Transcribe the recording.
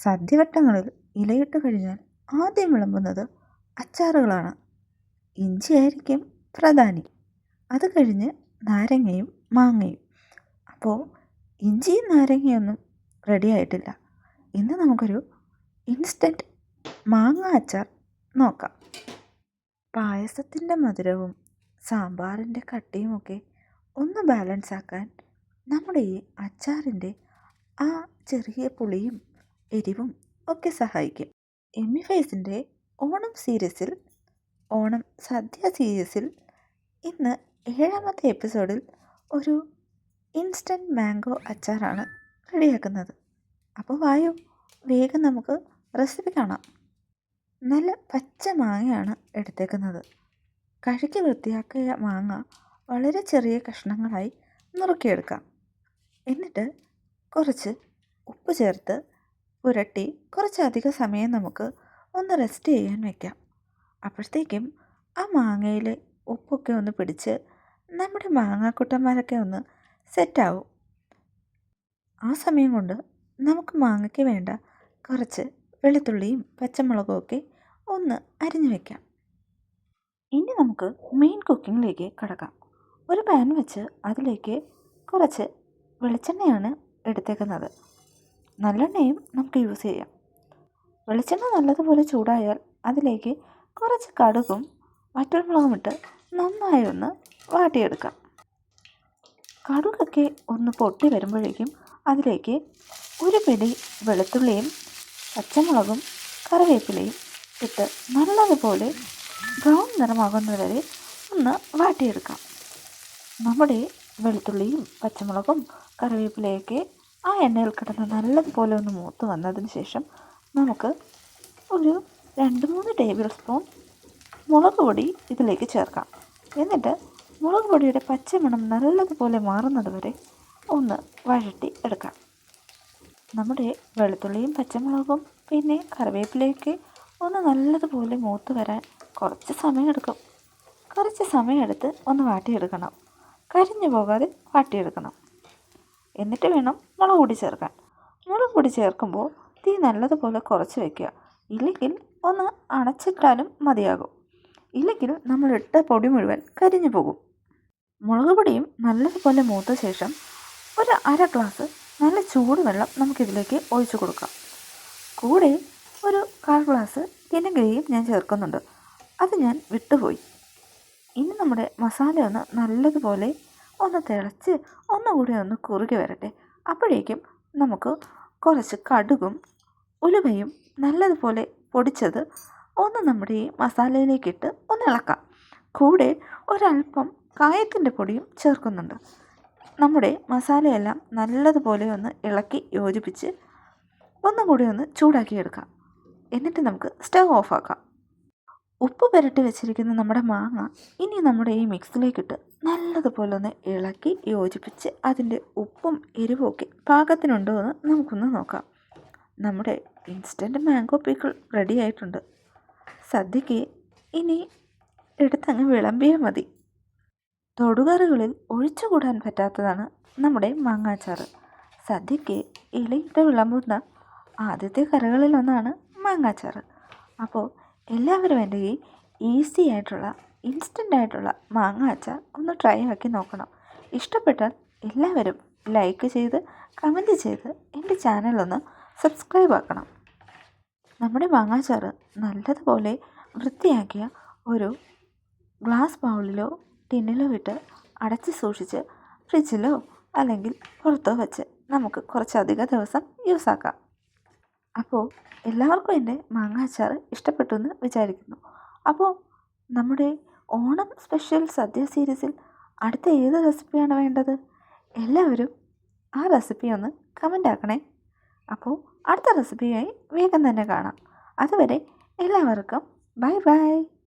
സദ്യവട്ടങ്ങളിൽ ഇലയിട്ട് കഴിഞ്ഞാൽ ആദ്യം വിളമ്പുന്നത് അച്ചാറുകളാണ്. ഇഞ്ചിയായിരിക്കും പ്രധാനി. അത് കഴിഞ്ഞ് നാരങ്ങയും മാങ്ങയും. അപ്പോൾ ഇഞ്ചിയും നാരങ്ങയൊന്നും റെഡി ആയിട്ടില്ല. ഇന്ന് നമുക്കൊരു ഇൻസ്റ്റൻറ്റ് മാങ്ങ അച്ചാർ നോക്കാം. പായസത്തിൻ്റെ മധുരവും സാമ്പാറിൻ്റെ കട്ടിയുമൊക്കെ ഒന്ന് ബാലൻസ് ആക്കാൻ നമ്മുടെ ഈ അച്ചാറിൻ്റെ ആ ചെറിയ പുളിയും എരിവും ഒക്കെ സഹായിക്കും. എമ്മി ഫൈസിൻ്റെ ഓണം സീരീസിൽ, ഓണം സദ്യ സീരീസിൽ ഇന്ന് 7ാമത്തെ എപ്പിസോഡിൽ ഒരു ഇൻസ്റ്റൻറ്റ് മാംഗോ അച്ചാറാണ് റെഡിയാക്കുന്നത്. അപ്പോൾ വായു, വേഗം നമുക്ക് റെസിപ്പി കാണാം. നല്ല പച്ച മാങ്ങയാണ് എടുത്തേക്കുന്നത്. കഴുകി വൃത്തിയാക്കിയ മാങ്ങ വളരെ ചെറിയ കഷ്ണങ്ങളായി നുറുക്കിയെടുക്കാം. എന്നിട്ട് കുറച്ച് ഉപ്പ് ചേർത്ത് പുരട്ടി കുറച്ചധികം സമയം നമുക്ക് ഒന്ന് റെസ്റ്റ് ചെയ്യാൻ വയ്ക്കാം. അപ്പോഴത്തേക്കും ആ മാങ്ങയിലെ ഉപ്പൊക്കെ ഒന്ന് പിടിച്ച് നമ്മുടെ മാങ്ങാക്കുട്ടന്മാരൊക്കെ ഒന്ന് സെറ്റാവും. ആ സമയം കൊണ്ട് നമുക്ക് മാങ്ങയ്ക്ക് വേണ്ട കുറച്ച് വെളുത്തുള്ളിയും പച്ചമുളകും ഒക്കെ ഒന്ന് അരിഞ്ഞു വയ്ക്കാം. ഇനി നമുക്ക് മെയിൻ കുക്കിങ്ങിലേക്ക് കടക്കാം. ഒരു പാൻ വെച്ച് അതിലേക്ക് കുറച്ച് വെളിച്ചെണ്ണയാണ് എടുത്തേക്കുന്നത്. നല്ലെണ്ണയും നമുക്ക് യൂസ് ചെയ്യാം. വെളിച്ചെണ്ണ നല്ലതുപോലെ ചൂടായാൽ അതിലേക്ക് കുറച്ച് കടുകും വറ്റൽമുളകും ഇട്ട് നന്നായി ഒന്ന് വാട്ടിയെടുക്കാം. കടുകൊക്കെ ഒന്ന് പൊട്ടി വരുമ്പോഴേക്കും അതിലേക്ക് ഒരു പിടി വെളുത്തുള്ളിയും പച്ചമുളകും കറിവേപ്പിലയും ഇട്ട് നല്ലതുപോലെ ബ്രൗൺ നിറമാകുന്നതുവരെ ഒന്ന് വാട്ടിയെടുക്കാം. നമ്മുടെ വെളുത്തുള്ളിയും പച്ചമുളകും കറിവേപ്പിലയൊക്കെ ആ എണ്ണയിൽ കിടന്ന് നല്ലതുപോലെ ഒന്ന് മൂത്ത് വന്നതിന് ശേഷം നമുക്ക് ഒരു 2-3 ടേബിൾ സ്പൂൺ മുളക് പൊടി ഇതിലേക്ക് ചേർക്കാം. എന്നിട്ട് മുളക് പൊടിയുടെ പച്ചമണം നല്ലതുപോലെ മാറുന്നത് വരെ ഒന്ന് വഴറ്റി എടുക്കാം. നമ്മുടെ വെളുത്തുള്ളിയും പച്ചമുളകും പിന്നെ കറിവേപ്പിലയൊക്കെ ഒന്ന് നല്ലതുപോലെ മൂത്ത് വരാൻ കുറച്ച് സമയമെടുക്കും. കുറച്ച് സമയമെടുത്ത് ഒന്ന് വാട്ടിയെടുക്കണം. കരിഞ്ഞു പോകാതെ വാട്ടിയെടുക്കണം. എന്നിട്ട് വേണം മുളക് പൊടി ചേർക്കാൻ. മുളക് പൊടി ചേർക്കുമ്പോൾ തീ നല്ലതുപോലെ കുറച്ച് വയ്ക്കുക. ഇല്ലെങ്കിൽ ഒന്ന് അടച്ചിട്ടാലും മതിയാകും. ഇല്ലെങ്കിൽ നമ്മളിട്ട പൊടി മുഴുവൻ കരിഞ്ഞു പോകും. മുളക് പൊടിയും നല്ലതുപോലെ മൂത്ത ശേഷം ഒരു 1/2 ഗ്ലാസ് നല്ല ചൂടുവെള്ളം നമുക്കിതിലേക്ക് ഒഴിച്ചു കൊടുക്കാം. കൂടെ ഒരു 1/4 ഗ്ലാസ് വിനെഗറിയും ഞാൻ ചേർക്കുന്നുണ്ട്. അത് ഞാൻ വിട്ടുപോയി. ഇനി നമ്മുടെ മസാല ഒന്ന് നല്ലതുപോലെ ഒന്ന് തിളച്ച് ഒന്നുകൂടി ഒന്ന് കുറുകി വരട്ടെ. അപ്പോഴേക്കും നമുക്ക് കുറച്ച് കടുകും ഉലുവയും നല്ലതുപോലെ പൊടിച്ചത് ഒന്ന് നമ്മുടെ ഈ മസാലയിലേക്കിട്ട് ഒന്ന് ഇളക്കാം. കൂടെ ഒരല്പം കായത്തിൻ്റെ പൊടിയും ചേർക്കുന്നുണ്ട്. നമ്മുടെ മസാലയെല്ലാം നല്ലതുപോലെ ഒന്ന് ഇളക്കി യോജിപ്പിച്ച് ഒന്നും കൂടി ഒന്ന് ചൂടാക്കിയെടുക്കാം. എന്നിട്ട് നമുക്ക് സ്റ്റവ് ഓഫാക്കാം. ഉപ്പ് പുരട്ടി വെച്ചിരിക്കുന്ന നമ്മുടെ മാങ്ങ ഇനി നമ്മുടെ ഈ മിക്സിലേക്കിട്ട് നല്ലതുപോലെ ഒന്ന് ഇളക്കി യോജിപ്പിച്ച് അതിൻ്റെ ഉപ്പും എരിവും ഒക്കെ പാകത്തിനുണ്ടോ എന്ന് നമുക്കൊന്ന് നോക്കാം. നമ്മുടെ ഇൻസ്റ്റൻറ്റ് മാംഗോ പിക്കിൾ റെഡി ആയിട്ടുണ്ട്. സദ്യക്ക് ഇനി എടുത്തങ്ങ് വിളമ്പിയാൽ മതി. തൊടുകറികളിൽ ഒഴിച്ചുകൂടാൻ പറ്റാത്തതാണ് നമ്മുടെ മാങ്ങാച്ചാറ്. സദ്യക്ക് ഇലയിട്ട് വിളമ്പുന്ന ആദ്യത്തെ കറികളിലൊന്നാണ് മാങ്ങാച്ചാറ്. അപ്പോൾ എല്ലാവരും എൻ്റെ ഈ ഈസി ആയിട്ടുള്ള ഇൻസ്റ്റൻ്റ് ആയിട്ടുള്ള മാങ്ങ അച്ചാർ ഒന്ന് ട്രൈ ആക്കി നോക്കണം. ഇഷ്ടപ്പെട്ടാൽ എല്ലാവരും ലൈക്ക് ചെയ്ത് കമൻറ്റ് ചെയ്ത് എൻ്റെ ചാനലൊന്ന് സബ്സ്ക്രൈബ് ആക്കണം. നമ്മുടെ മാങ്ങാച്ചാറ് നല്ലതുപോലെ വൃത്തിയാക്കിയ ഒരു ഗ്ലാസ് ബൗളിലോ ടിന്നിലോ ഇട്ട് അടച്ച് സൂക്ഷിച്ച് ഫ്രിഡ്ജിലോ അല്ലെങ്കിൽ പുറത്തോ വെച്ച് നമുക്ക് കുറച്ചധികം ദിവസം യൂസ് ആക്കാം. അപ്പോൾ എല്ലാവർക്കും എൻ്റെ മാങ്ങ അച്ചാർ ഇഷ്ടപ്പെട്ടു എന്ന് വിചാരിക്കുന്നു. അപ്പോൾ നമ്മുടെ ഓണം സ്പെഷ്യൽ സദ്യ സീരീസിൽ അടുത്ത ഏത് റെസിപ്പിയാണ് വേണ്ടത്? എല്ലാവരും ആ റെസിപ്പി ഒന്ന് കമൻ്റ് ആക്കണേ. അപ്പോൾ അടുത്ത റെസിപ്പിയായി വേഗം തന്നെ കാണാം. അതുവരെ എല്ലാവർക്കും ബൈ ബൈ.